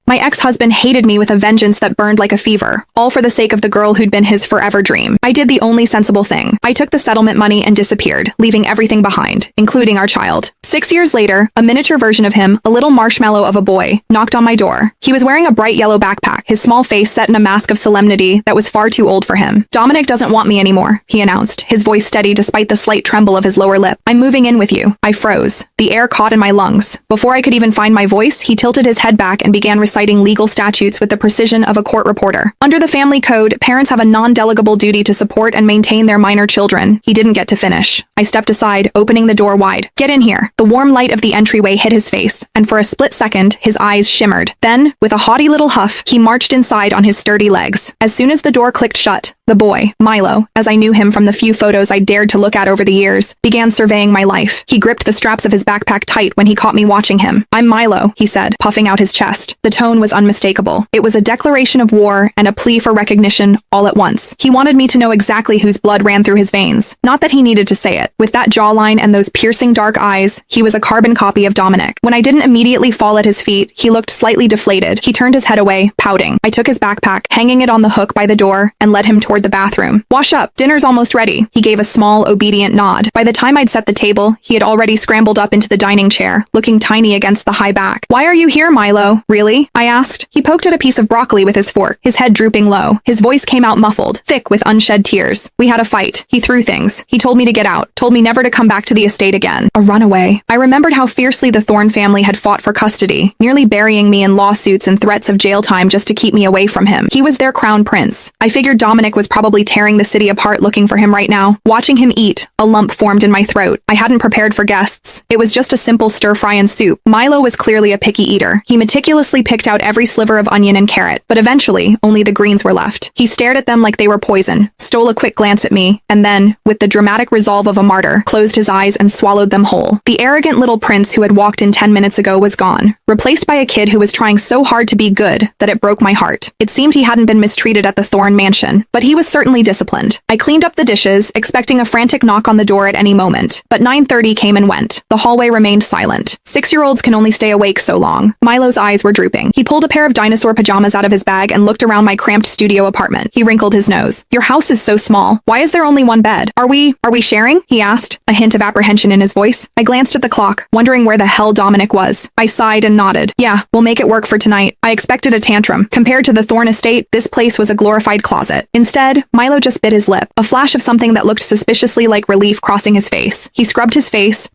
My ex-husband hated me with a vengeance that burned like a fever, all for the sake of the girl who'd been his forever dream. I did the only sensible thing. I took the settlement money and disappeared, leaving everything behind, including our child. 6 years later, a miniature version of him, a little marshmallow of a boy, knocked on my door. He was wearing a bright yellow backpack, his small face set in a mask of solemnity that was far too old for him. "Dominic doesn't want me anymore," he announced, his voice steady despite the slight tremble of his lower lip. "I'm moving in with you." I froze. The air caught in my lungs. Before I could even find my voice, he tilted his head back and began reciting legal statutes with the precision of a court reporter. Under the family code, parents have a non-delegable duty to support and maintain their minor children. He didn't get to finish. I stepped aside, opening the door wide. "Get in here." The warm light of the entryway hit his face, and for a split second, his eyes shimmered. Then, with a haughty little huff, he marched inside on his sturdy legs. As soon as the door clicked shut, the boy, Milo, as I knew him from the few photos I dared to look at over the years, began surveying my life. He gripped the straps of his backpack tight when he caught me watching him. "I'm Milo," he said, puffing out his chest. The tone was unmistakable. It was a declaration of war and a plea for recognition all at once. He wanted me to know exactly whose blood ran through his veins. Not that he needed to say it. With that jawline and those piercing dark eyes, he was a carbon copy of Dominic. When I didn't immediately fall at his feet, he looked slightly deflated. He turned his head away, pouting. I took his backpack, hanging it on the hook by the door, and led him toward the bathroom. "Wash up. Dinner's almost ready." He gave a small, obedient nod. By the time I'd set the table, he had already scrambled up into the dining chair, looking tiny against the high back. "Why are you here, Milo?" "Really?" I asked. He poked at a piece of broccoli with his fork, his head drooping low. His voice came out muffled, thick with unshed tears. "We had a fight. He threw things. He told me to get out, told me never to come back to the estate again. A runaway." I remembered how fiercely the Thorne family had fought for custody, nearly burying me in lawsuits and threats of jail time just to keep me away from him. He was their crown prince. I figured Dominic was probably tearing the city apart looking for him right now. Watching him eat, a lump formed in my throat. I hadn't prepared for guests. It was just a simple stir-fry and soup. Milo was clearly a picky eater. He meticulously picked out every sliver of onion and carrot, but eventually, only the greens were left. He stared at them like they were poison, stole a quick glance at me, and then, with the dramatic resolve of a martyr, closed his eyes and swallowed them whole. The arrogant little prince who had walked in 10 minutes ago was gone, replaced by a kid who was trying so hard to be good that it broke my heart. It seemed he hadn't been mistreated at the Thorne mansion, but he was certainly disciplined. I cleaned up the dishes, expecting a frantic knock on the door at any moment, but 9:30 came and went. The hallway remained silent. 6-year-olds can only stay awake so long. Milo's eyes were drooping. He pulled a pair of dinosaur pajamas out of his bag and looked around my cramped studio apartment. He wrinkled his nose. "Your house is so small. Why is there only one bed? Are we sharing?" he asked, a hint of apprehension in his voice. I glanced at the clock, wondering where the hell Dominic was. I sighed and nodded. "Yeah, we'll make it work for tonight." I expected a tantrum. Compared to the Thorne estate, this place was a glorified closet. Instead, Milo just bit his lip, a flash of something that looked suspiciously like relief crossing his face. He scrubbed his face,